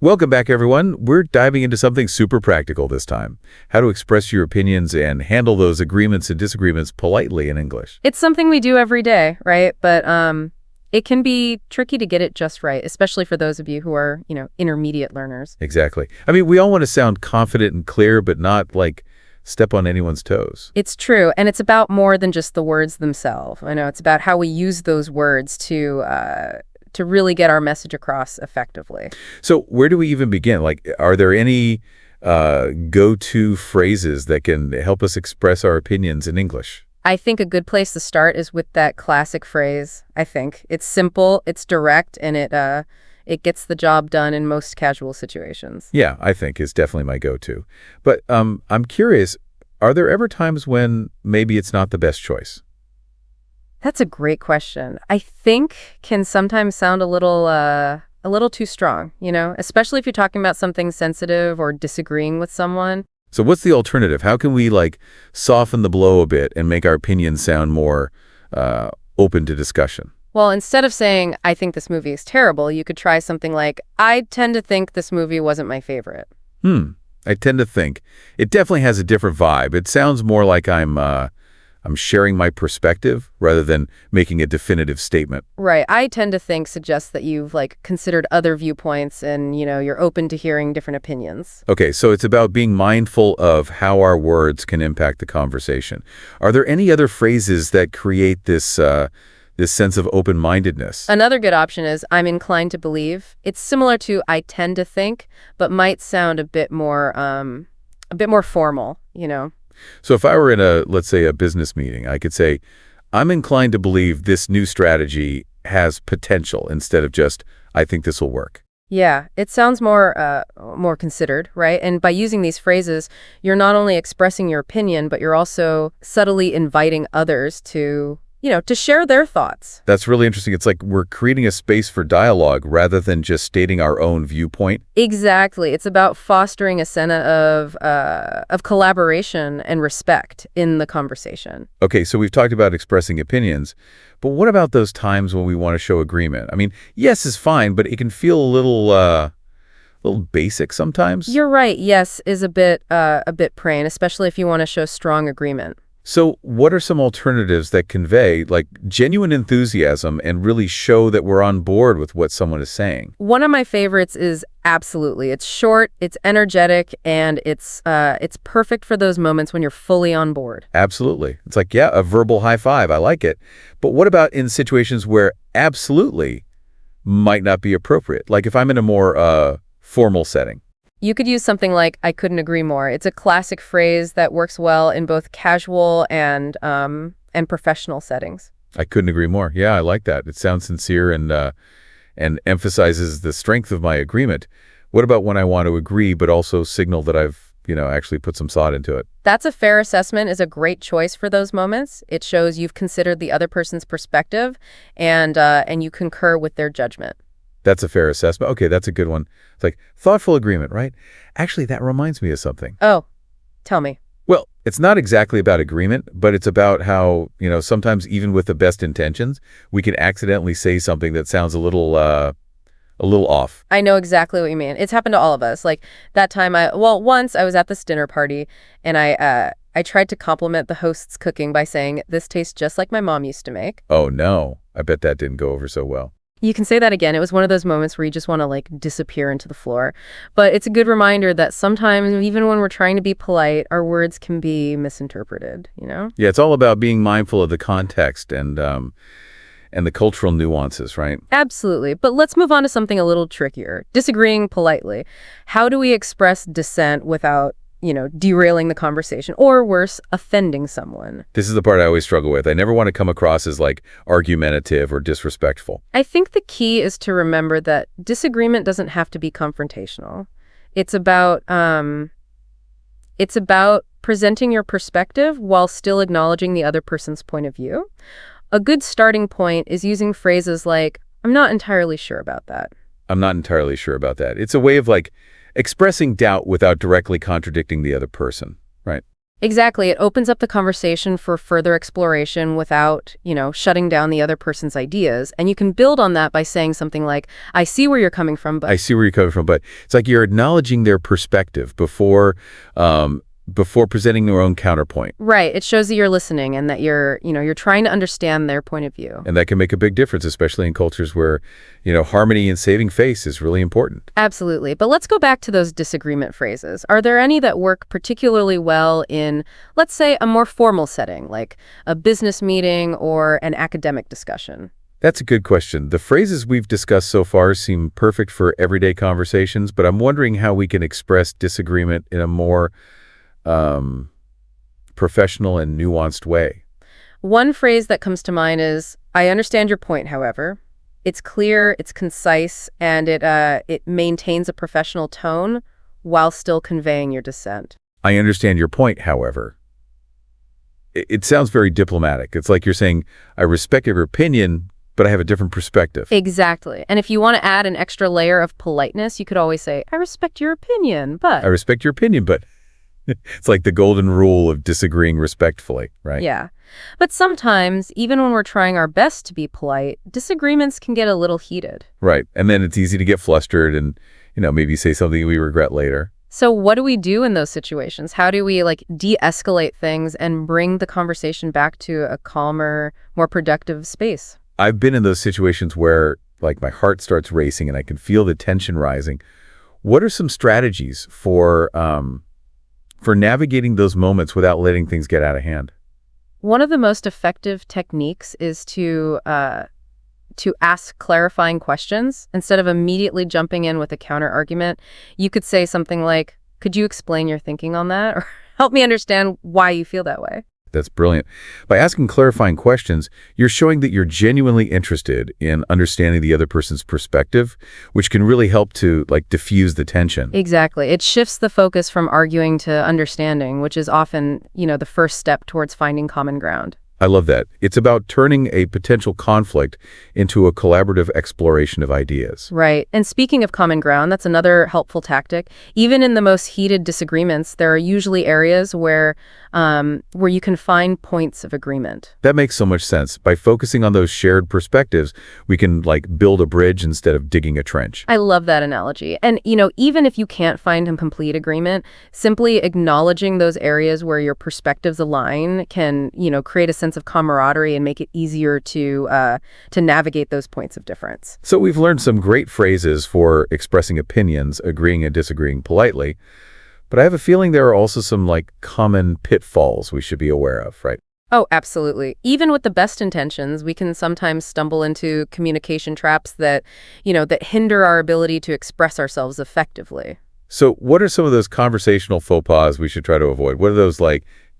Welcome back, everyone. We're diving into something super practical this time. How to express your opinions and handle those agreements and disagreements politely in English. It's something we do every day, right? But it can be tricky to get it just right, especially for those of you who are, intermediate learners. Exactly. I mean, we all want to sound confident and clear, but not, step on anyone's toes. It's true, and it's about more than just the words themselves. I know it's about how we use those words to really get our message across effectively. So where do we even begin? Are there any go-to phrases that can help us express our opinions in English? I think a good place to start is with that classic phrase, I think. It's simple, it's direct, and it gets the job done in most casual situations. Yeah, I think is definitely my go-to. But I'm curious, are there ever times when maybe it's not the best choice? That's a great question. I think can sometimes sound a little too strong, especially if you're talking about something sensitive or disagreeing with someone. So what's the alternative? How can we soften the blow a bit and make our opinions sound more open to discussion? Well, instead of saying, I think this movie is terrible, you could try something like, I tend to think this movie wasn't my favorite. I tend to think. It definitely has a different vibe. It sounds more like I'm sharing my perspective rather than making a definitive statement. Right. I tend to think suggests that you've considered other viewpoints and, you're open to hearing different opinions. Okay, so it's about being mindful of how our words can impact the conversation. Are there any other phrases that create this sense of open-mindedness? Another good option is I'm inclined to believe. It's similar to I tend to think, but might sound a bit more formal. So if I were in let's say, a business meeting, I could say, I'm inclined to believe this new strategy has potential instead of just, I think this will work. Yeah, it sounds more considered, right? And by using these phrases, you're not only expressing your opinion, but you're also subtly inviting others to share their thoughts. That's really interesting. It's like we're creating a space for dialogue rather than just stating our own viewpoint. Exactly. It's about fostering a sense of collaboration and respect in the conversation. Okay, so we've talked about expressing opinions, but what about those times when we want to show agreement? I mean, yes is fine, but it can feel a little basic sometimes. You're right. Yes is a bit praying, especially if you want to show strong agreement. So what are some alternatives that convey genuine enthusiasm and really show that we're on board with what someone is saying? One of my favorites is absolutely. It's short, it's energetic, and it's perfect for those moments when you're fully on board. Absolutely. It's a verbal high five. I like it. But what about in situations where absolutely might not be appropriate? Like if I'm in a more formal setting. You could use something like, I couldn't agree more. It's a classic phrase that works well in both casual and professional settings. I couldn't agree more. Yeah, I like that. It sounds sincere and emphasizes the strength of my agreement. What about when I want to agree but also signal that I've, actually put some thought into it? That's a fair assessment, is a great choice for those moments. It shows you've considered the other person's perspective and you concur with their judgment. That's a fair assessment. Okay, that's a good one. It's thoughtful agreement, right? Actually, that reminds me of something. Oh, tell me. Well, it's not exactly about agreement, but it's about how, sometimes even with the best intentions, we can accidentally say something that sounds a little off. I know exactly what you mean. It's happened to all of us. That time once I was at this dinner party and I tried to compliment the host's cooking by saying, this tastes just like my mom used to make. Oh, no. I bet that didn't go over so well. You can say that again. It was one of those moments where you just want to disappear into the floor. But it's a good reminder that sometimes, even when we're trying to be polite, our words can be misinterpreted, Yeah, it's all about being mindful of the context and the cultural nuances, right? Absolutely. But let's move on to something a little trickier. Disagreeing politely. How do we express dissent without derailing the conversation, or worse, offending someone? This is the part I always struggle with. I never want to come across as argumentative or disrespectful. I think the key is to remember that disagreement doesn't have to be confrontational. It's about presenting your perspective while still acknowledging the other person's point of view. A good starting point is using phrases like, I'm not entirely sure about that. I'm not entirely sure about that. It's a way of expressing doubt without directly contradicting the other person, right? Exactly. It opens up the conversation for further exploration without, shutting down the other person's ideas. And you can build on that by saying something like, I see where you're coming from, I but see where you're coming from, but it's like you're acknowledging their perspective before presenting their own counterpoint. right. It shows that you're listening and that you're trying to understand their point of view. And that can make a big difference, especially in cultures where, harmony and saving face is really important. Absolutely. But let's go back to those disagreement phrases. Are there any that work particularly well in, let's say, a more formal setting, like a business meeting or an academic discussion? That's a good question. The phrases we've discussed so far seem perfect for everyday conversations, but I'm wondering how we can express disagreement in a more professional and nuanced way. One phrase that comes to mind is, I understand your point, however. It's clear, it's concise, and it maintains a professional tone while still conveying your dissent. I understand your point, however. It sounds very diplomatic. It's like you're saying, I respect your opinion, but I have a different perspective. Exactly. And if you want to add an extra layer of politeness, you could always say, I respect your opinion, but... I respect your opinion, but it's like the golden rule of disagreeing respectfully, right? Yeah. But sometimes, even when we're trying our best to be polite, disagreements can get a little heated. Right. And then it's easy to get flustered and, maybe say something we regret later. So what do we do in those situations? How do we de-escalate things and bring the conversation back to a calmer, more productive space? I've been in those situations where my heart starts racing and I can feel the tension rising. What are some strategies for navigating those moments without letting things get out of hand? One of the most effective techniques is to ask clarifying questions instead of immediately jumping in with a counter argument. You could say something like, could you explain your thinking on that? Or help me understand why you feel that way. That's brilliant. By asking clarifying questions, you're showing that you're genuinely interested in understanding the other person's perspective, which can really help to diffuse the tension. Exactly. It shifts the focus from arguing to understanding, which is often, the first step towards finding common ground. I love that. It's about turning a potential conflict into a collaborative exploration of ideas. Right. And speaking of common ground, that's another helpful tactic. Even in the most heated disagreements, there are usually areas where you can find points of agreement. That makes so much sense. By focusing on those shared perspectives, we can build a bridge instead of digging a trench. I love that analogy. And, even if you can't find a complete agreement, simply acknowledging those areas where your perspectives align can, create a sense of camaraderie and make it easier to navigate those points of difference. So we've learned some great phrases for expressing opinions, agreeing and disagreeing politely. But I have a feeling there are also some common pitfalls we should be aware of, right? Oh, absolutely. Even with the best intentions, we can sometimes stumble into communication traps that hinder our ability to express ourselves effectively. So what are some of those conversational faux pas we should try to avoid? What are those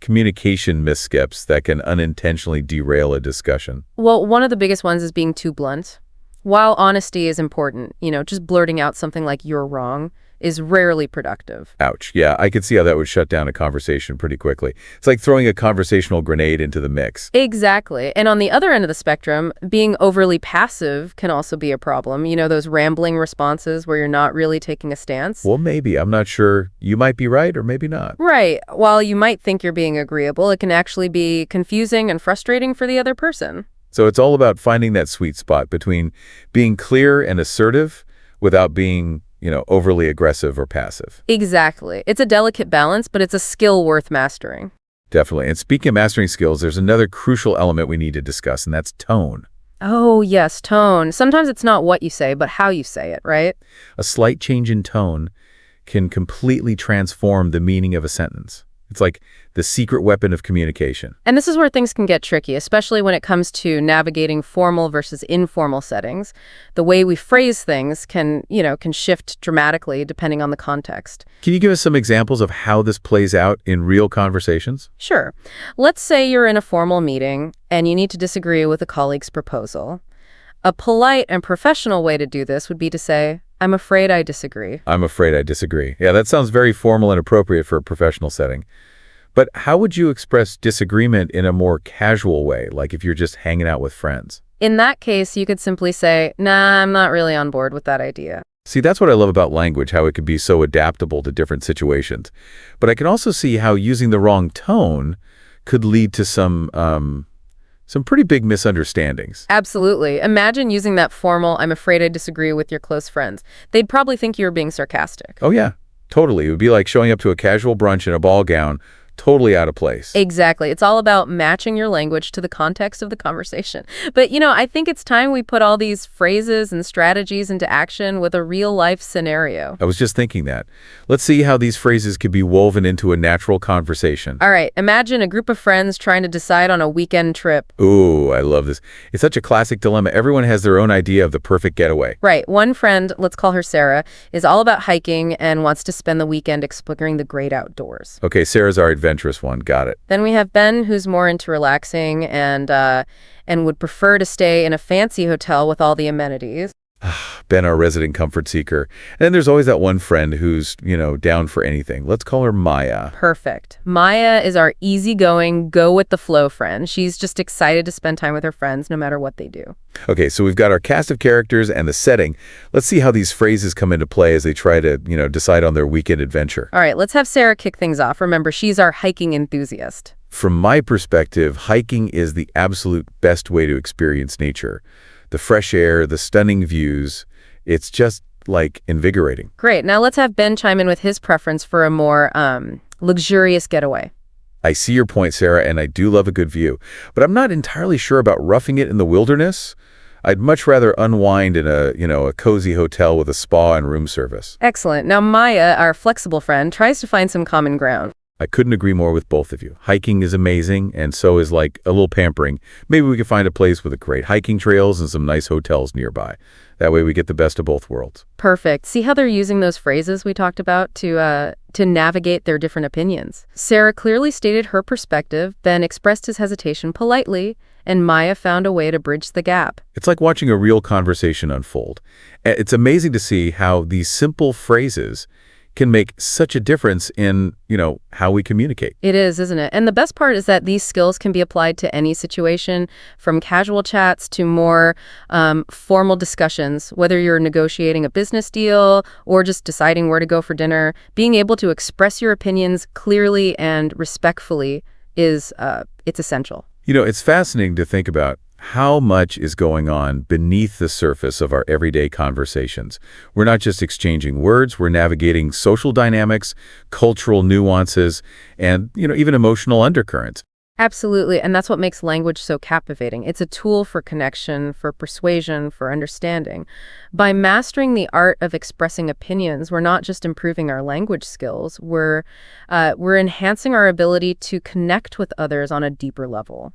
communication missteps that can unintentionally derail a discussion? Well, one of the biggest ones is being too blunt. While honesty is important, just blurting out something like you're wrong is rarely productive. Ouch. Yeah, I could see how that would shut down a conversation pretty quickly. It's like throwing a conversational grenade into the mix. Exactly. And on the other end of the spectrum, being overly passive can also be a problem. Those rambling responses where you're not really taking a stance. Well, maybe. I'm not sure. You might be right or maybe not. Right. While you might think you're being agreeable, it can actually be confusing and frustrating for the other person. So it's all about finding that sweet spot between being clear and assertive without being overly aggressive or passive. Exactly. It's a delicate balance, but it's a skill worth mastering. Definitely. And speaking of mastering skills, there's another crucial element we need to discuss, and that's tone. Oh, yes, tone. Sometimes it's not what you say, but how you say it, right? A slight change in tone can completely transform the meaning of a sentence. It's like the secret weapon of communication. And this is where things can get tricky, especially when it comes to navigating formal versus informal settings. The way we phrase things can shift dramatically depending on the context. Can you give us some examples of how this plays out in real conversations? Sure. Let's say you're in a formal meeting and you need to disagree with a colleague's proposal. A polite and professional way to do this would be to say, I'm afraid I disagree. I'm afraid I disagree. Yeah, that sounds very formal and appropriate for a professional setting. But how would you express disagreement in a more casual way, like if you're just hanging out with friends? In that case, you could simply say, nah, I'm not really on board with that idea. See, that's what I love about language, how it can be so adaptable to different situations. But I can also see how using the wrong tone could lead to some pretty big misunderstandings. Absolutely. Imagine using that formal, "I'm afraid I disagree" with your close friends. They'd probably think you were being sarcastic. Oh yeah, totally. It would be like showing up to a casual brunch in a ball gown, totally out of place. Exactly. It's all about matching your language to the context of the conversation. But, I think it's time we put all these phrases and strategies into action with a real-life scenario. I was just thinking that. Let's see how these phrases could be woven into a natural conversation. All right, imagine a group of friends trying to decide on a weekend trip. Ooh, I love this. It's such a classic dilemma. Everyone has their own idea of the perfect getaway. Right. One friend, let's call her Sarah, is all about hiking and wants to spend the weekend exploring the great outdoors. Okay, Sarah's our adventurous one. Got it. Then we have Ben, who's more into relaxing and would prefer to stay in a fancy hotel with all the amenities. Ben, our resident comfort seeker. And then there's always that one friend who's, down for anything. Let's call her Maya. Perfect. Maya is our easygoing, go-with-the-flow friend. She's just excited to spend time with her friends no matter what they do. Okay, so we've got our cast of characters and the setting. Let's see how these phrases come into play as they try to, decide on their weekend adventure. All right, let's have Sarah kick things off. Remember, she's our hiking enthusiast. From my perspective, hiking is the absolute best way to experience nature. The fresh air, the stunning views, it's just, invigorating. Great. Now let's have Ben chime in with his preference for a more luxurious getaway. I see your point, Sarah, and I do love a good view. But I'm not entirely sure about roughing it in the wilderness. I'd much rather unwind in a cozy hotel with a spa and room service. Excellent. Now Maya, our flexible friend, tries to find some common ground. I couldn't agree more with both of you. Hiking is amazing, and so is a little pampering. Maybe we could find a place with great hiking trails and some nice hotels nearby. That way we get the best of both worlds. Perfect. See how they're using those phrases we talked about to navigate their different opinions. Sarah clearly stated her perspective, Ben expressed his hesitation politely, and Maya found a way to bridge the gap. It's like watching a real conversation unfold. It's amazing to see how these simple phrases can make such a difference in, how we communicate. It is, isn't it? And the best part is that these skills can be applied to any situation, from casual chats to more formal discussions, whether you're negotiating a business deal or just deciding where to go for dinner. Being able to express your opinions clearly and respectfully it's essential. It's fascinating to think about how much is going on beneath the surface of our everyday conversations. We're not just exchanging words, we're navigating social dynamics, cultural nuances, and, even emotional undercurrents. Absolutely, and that's what makes language so captivating. It's a tool for connection, for persuasion, for understanding. By mastering the art of expressing opinions, we're not just improving our language skills, we're enhancing our ability to connect with others on a deeper level.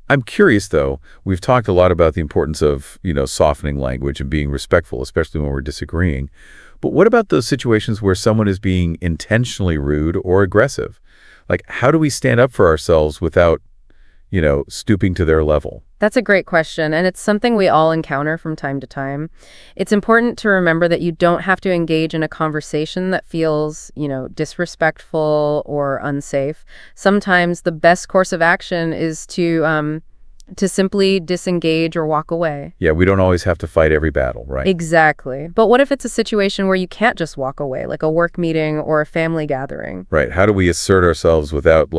I'm curious, though, we've talked a lot about the importance of, softening language and being respectful, especially when we're disagreeing. But what about those situations where someone is being intentionally rude or aggressive? How do we stand up for ourselves without, stooping to their level? That's a great question, and it's something we all encounter from time to time. It's important to remember that you don't have to engage in a conversation that feels, disrespectful or unsafe. Sometimes the best course of action is to simply disengage or walk away. Yeah, we don't always have to fight every battle, right? Exactly. But what if it's a situation where you can't just walk away, like a work meeting or a family gathering? Right. How do we assert ourselves without,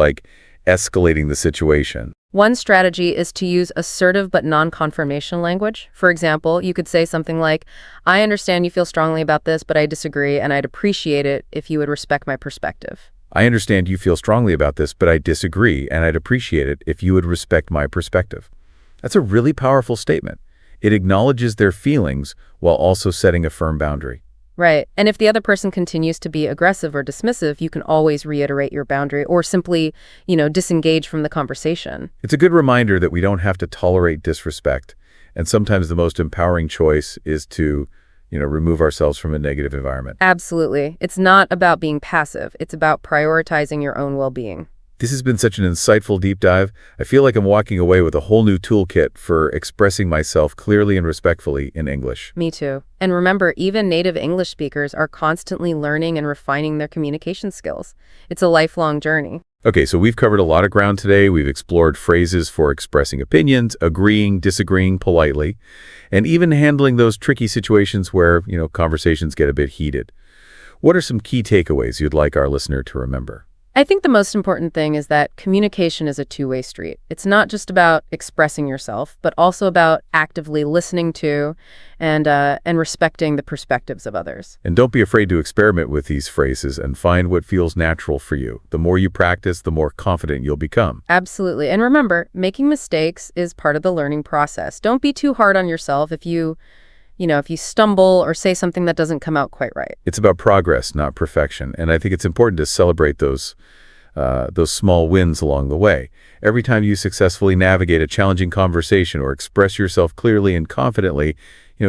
escalating the situation? One strategy is to use assertive but non-confirmation language. For example, you could say something like, "I understand you feel strongly about this, but I disagree, and I'd appreciate it if you would respect my perspective." I understand you feel strongly about this, but I disagree, and I'd appreciate it if you would respect my perspective. That's a really powerful statement. It acknowledges their feelings while also setting a firm boundary. Right. And if the other person continues to be aggressive or dismissive, you can always reiterate your boundary or simply, disengage from the conversation. It's a good reminder that we don't have to tolerate disrespect. And sometimes the most empowering choice is to, remove ourselves from a negative environment. Absolutely. It's not about being passive. It's about prioritizing your own well-being. This has been such an insightful deep dive. I feel like I'm walking away with a whole new toolkit for expressing myself clearly and respectfully in English. Me too. And remember, even native English speakers are constantly learning and refining their communication skills. It's a lifelong journey. Okay, so we've covered a lot of ground today. We've explored phrases for expressing opinions, agreeing, disagreeing politely, and even handling those tricky situations where, conversations get a bit heated. What are some key takeaways you'd like our listener to remember? I think the most important thing is that communication is a two-way street. It's not just about expressing yourself, but also about actively listening to and respecting the perspectives of others. And don't be afraid to experiment with these phrases and find what feels natural for you. The more you practice, the more confident you'll become. Absolutely. And remember, making mistakes is part of the learning process. Don't be too hard on yourself if you stumble or say something that doesn't come out quite right. It's about progress, not perfection. And I think it's important to celebrate those small wins along the way. Every time you successfully navigate a challenging conversation or express yourself clearly and confidently,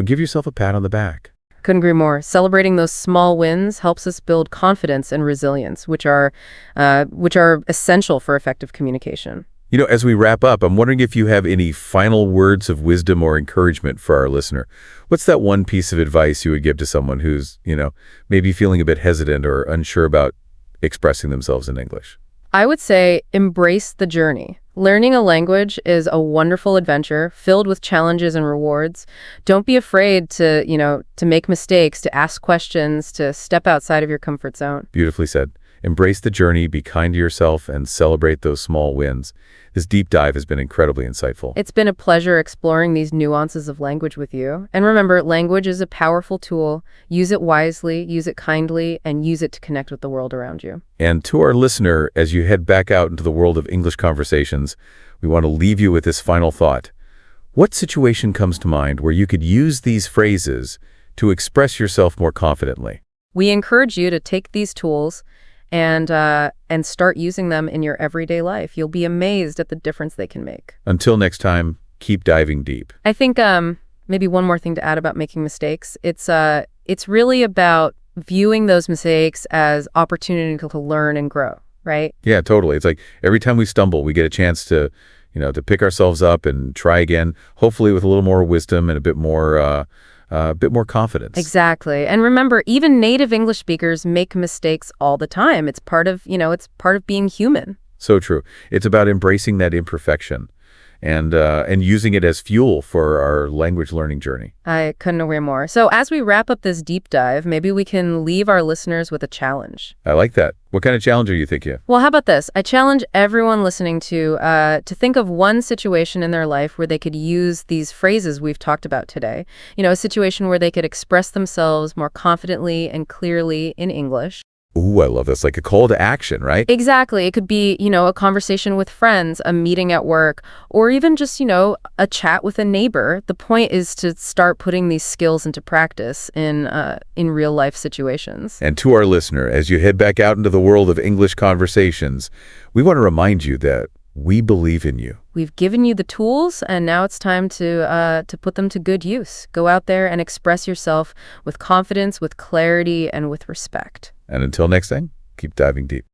give yourself a pat on the back. Couldn't agree more. Celebrating those small wins helps us build confidence and resilience, which are essential for effective communication. As we wrap up, I'm wondering if you have any final words of wisdom or encouragement for our listener. What's that one piece of advice you would give to someone who's, maybe feeling a bit hesitant or unsure about expressing themselves in English? I would say embrace the journey. Learning a language is a wonderful adventure filled with challenges and rewards. Don't be afraid to make mistakes, to ask questions, to step outside of your comfort zone. Beautifully said. Embrace the journey, be kind to yourself, and celebrate those small wins. This deep dive has been incredibly insightful. It's been a pleasure exploring these nuances of language with you. And remember, language is a powerful tool. Use it wisely, use it kindly, and use it to connect with the world around you. And to our listener, as you head back out into the world of English conversations, we want to leave you with this final thought. What situation comes to mind where you could use these phrases to express yourself more confidently? We encourage you to take these tools and start using them in your everyday life. You'll be amazed at the difference they can make. Until next time, keep diving deep. I think maybe one more thing to add about making mistakes. It's really about viewing those mistakes as opportunity to learn and grow, right? Yeah, totally. It's like every time we stumble, we get a chance to pick ourselves up and try again, hopefully with a little more wisdom and a bit more confidence. Exactly. And remember, even native English speakers make mistakes all the time. It's part of being human. So true. It's about embracing that imperfection and using it as fuel for our language learning journey. I couldn't agree more. So as we wrap up this deep dive, maybe we can leave our listeners with a challenge. I like that. What kind of challenge are you thinking of? Well, how about this? I challenge everyone listening to think of one situation in their life where they could use these phrases we've talked about today. A situation where they could express themselves more confidently and clearly in English. Ooh, I love this. Like a call to action, right? Exactly. It could be, a conversation with friends, a meeting at work, or even just, a chat with a neighbor. The point is to start putting these skills into practice in real life situations. And to our listener, as you head back out into the world of English conversations, we want to remind you that we believe in you. We've given you the tools, and now it's time to put them to good use. Go out there and express yourself with confidence, with clarity, and with respect. And until next time, keep diving deep.